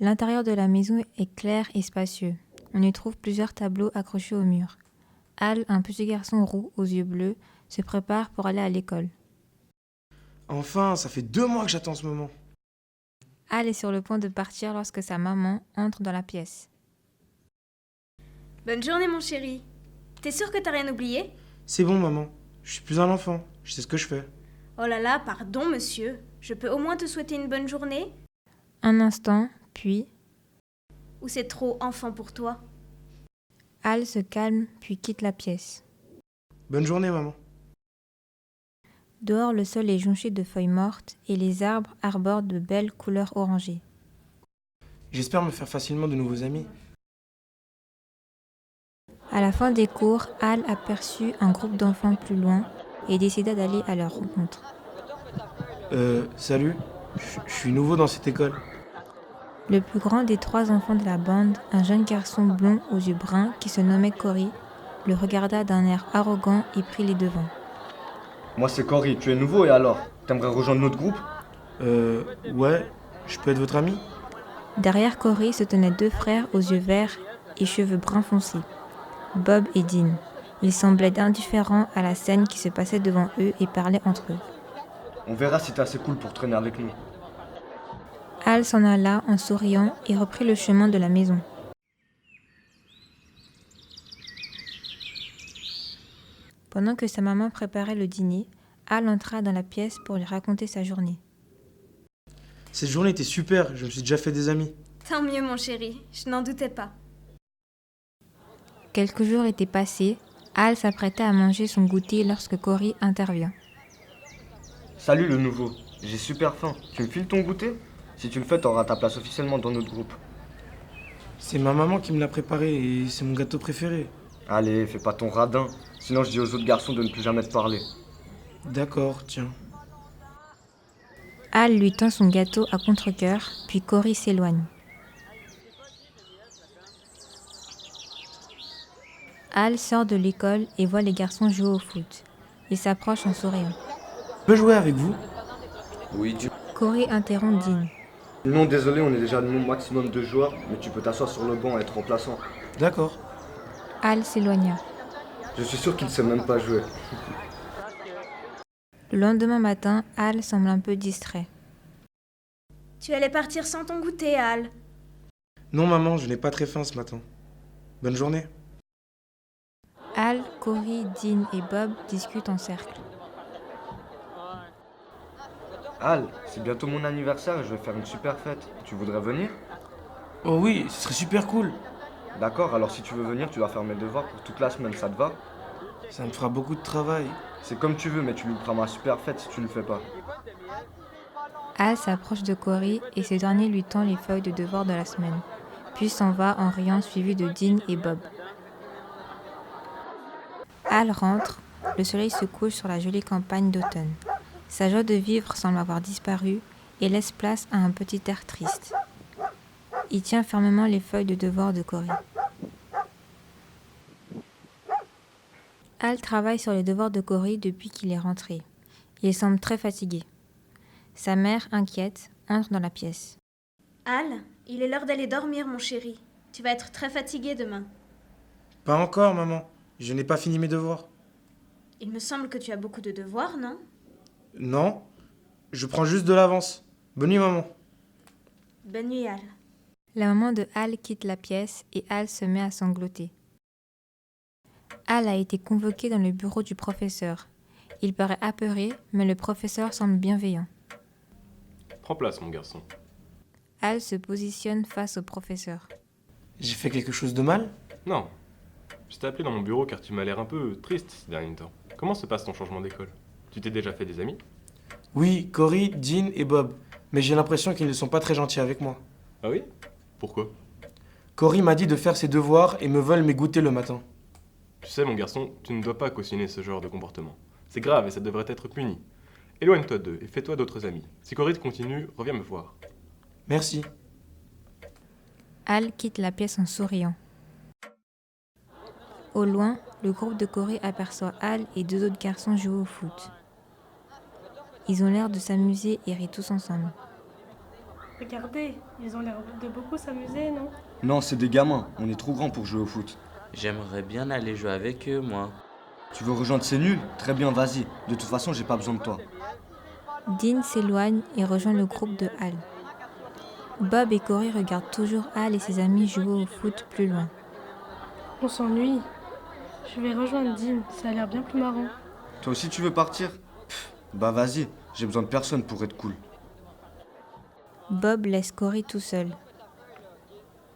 L'intérieur de la maison est clair et spacieux. On y trouve plusieurs tableaux accrochés au mur. Al, un petit garçon roux aux yeux bleus, se prépare pour aller à l'école. Enfin, ça fait 2 mois que j'attends ce moment. Al est sur le point de partir lorsque sa maman entre dans la pièce. Bonne journée, mon chéri. T'es sûr que t'as rien oublié? C'est bon, maman. Je suis plus un enfant. Je sais ce que je fais. Oh là là, pardon, monsieur. Je peux au moins te souhaiter une bonne journée? Un instant, puis Ou c'est trop enfant pour toi? Al se calme puis quitte la pièce. Bonne journée, maman. Dehors, le sol est jonché de feuilles mortes et les arbres arborent de belles couleurs orangées. J'espère me faire facilement de nouveaux amis. À la fin des cours, Al aperçut un groupe d'enfants plus loin et décida d'aller à leur rencontre. Salut. Je suis nouveau dans cette école. Le plus grand des 3 enfants de la bande, un jeune garçon blond aux yeux bruns qui se nommait Cory, le regarda d'un air arrogant et prit les devants. Moi c'est Cory, tu es nouveau et alors? T'aimerais rejoindre notre groupe? Ouais, je peux être votre ami? Derrière Cory se tenaient 2 frères aux yeux verts et cheveux bruns foncés, Bob et Dean. Ils semblaient indifférents à la scène qui se passait devant eux et parlaient entre eux. On verra si t'es assez cool pour traîner avec nous. Al s'en alla en souriant et reprit le chemin de la maison. Pendant que sa maman préparait le dîner, Al entra dans la pièce pour lui raconter sa journée. Cette journée était super, je me suis déjà fait des amis. Tant mieux, mon chéri. Je n'en doutais pas. Quelques jours étaient passés, Al s'apprêtait à manger son goûter lorsque Cory intervient. Salut le nouveau, j'ai super faim. Tu me files ton goûter? Si tu le fais, t'auras ta place officiellement dans notre groupe. C'est ma maman qui me l'a préparé et c'est mon gâteau préféré. Allez, fais pas ton radin, sinon je dis aux autres garçons de ne plus jamais te parler. D'accord, tiens. Al lui tend son gâteau à contre-cœur, puis Cory s'éloigne. Al sort de l'école et voit les garçons jouer au foot. Il s'approche en souriant. Je peux jouer avec vous? Oui, Cory interrompt Dean. Non, désolé, on est déjà le maximum de joueurs, mais tu peux t'asseoir sur le banc et être remplaçant. D'accord. Al s'éloigna. Je suis sûr qu'il ne sait même pas jouer. Le lendemain matin, Al semble un peu distrait. Tu allais partir sans ton goûter, Al. Non, maman, je n'ai pas très faim ce matin. Bonne journée. Al, Cory, Dean et Bob discutent en cercle. Al, c'est bientôt mon anniversaire et je vais faire une super fête. Tu voudrais venir? Oh oui, ce serait super cool. D'accord, alors si tu veux venir, tu vas faire mes devoirs pour toute la semaine, ça te va? Ça me fera beaucoup de travail. C'est comme tu veux, mais tu louperas ma super fête si tu ne le fais pas. Al s'approche de Cory et ce dernier lui tend les feuilles de devoirs de la semaine, puis s'en va en riant suivi de Dean et Bob. Al rentre, le soleil se couche sur la jolie campagne d'automne. Sa joie de vivre semble avoir disparu et laisse place à un petit air triste. Il tient fermement les feuilles de devoirs de Cory. Al travaille sur les devoirs de Cory depuis qu'il est rentré. Il semble très fatigué. Sa mère, inquiète, entre dans la pièce. Al, il est l'heure d'aller dormir, mon chéri. Tu vas être très fatigué demain. Pas encore, maman. Je n'ai pas fini mes devoirs. Il me semble que tu as beaucoup de devoirs, non? Non, je prends juste de l'avance. Bonne nuit, maman. Bonne nuit, Al. La maman de Al quitte la pièce et Al se met à sangloter. Al a été convoqué dans le bureau du professeur. Il paraît apeuré, mais le professeur semble bienveillant. Prends place, mon garçon. Al se positionne face au professeur. J'ai fait quelque chose de mal? Non. Je t'ai appelé dans mon bureau car tu m'as l'air un peu triste ces derniers temps. Comment se passe ton changement d'école? Tu t'es déjà fait des amis? Oui, Cory, Dean et Bob. Mais j'ai l'impression qu'ils ne sont pas très gentils avec moi. Ah oui? Pourquoi? Cory m'a dit de faire ses devoirs et me vole mes goûters le matin. Tu sais, mon garçon, tu ne dois pas cautionner ce genre de comportement. C'est grave et ça devrait être puni. Éloigne-toi d'eux et fais-toi d'autres amis. Si Cory continue, reviens me voir. Merci. Al quitte la pièce en souriant. Au loin, le groupe de Cory aperçoit Al et 2 autres garçons jouer au foot. Ils ont l'air de s'amuser et rient tous ensemble. Regardez, ils ont l'air de beaucoup s'amuser, non? Non, c'est des gamins. On est trop grands pour jouer au foot. J'aimerais bien aller jouer avec eux, moi. Tu veux rejoindre ces nuls? Très bien, vas-y. De toute façon, j'ai pas besoin de toi. Dean s'éloigne et rejoint le groupe de Al. Bob et Cory regardent toujours Al et ses amis jouer au foot plus loin. On s'ennuie. Je vais rejoindre Dean, ça a l'air bien plus marrant. Toi aussi, tu veux partir? Bah vas-y, j'ai besoin de personne pour être cool. Bob laisse Cory tout seul.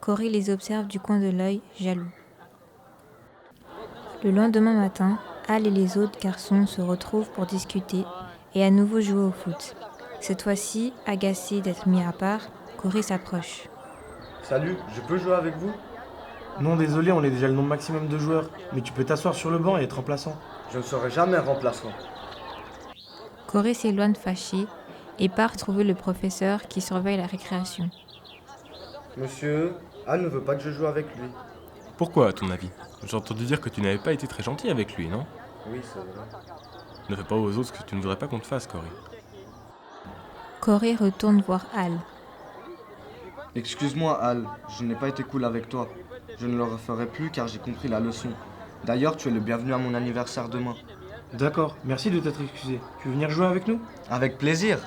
Cory les observe du coin de l'œil, jaloux. Le lendemain matin, Al et les autres garçons se retrouvent pour discuter et à nouveau jouer au foot. Cette fois-ci, agacé d'être mis à part, Cory s'approche. Salut, je peux jouer avec vous? Non, désolé, on est déjà le nombre maximum de joueurs. Mais tu peux t'asseoir sur le banc et être remplaçant. Je ne serai jamais remplaçant. Cory s'éloigne fâché et part trouver le professeur qui surveille la récréation. Monsieur, Al ne veut pas que je joue avec lui. Pourquoi, à ton avis? J'ai entendu dire que tu n'avais pas été très gentil avec lui, non? Oui, c'est vrai. Ne fais pas aux autres ce que tu ne voudrais pas qu'on te fasse, Cory. Cory retourne voir Al. Excuse-moi, Al, je n'ai pas été cool avec toi. Je ne le referai plus car j'ai compris la leçon. D'ailleurs, tu es le bienvenu à mon anniversaire demain. D'accord, merci de t'être excusé. Tu veux venir jouer avec nous? Avec plaisir.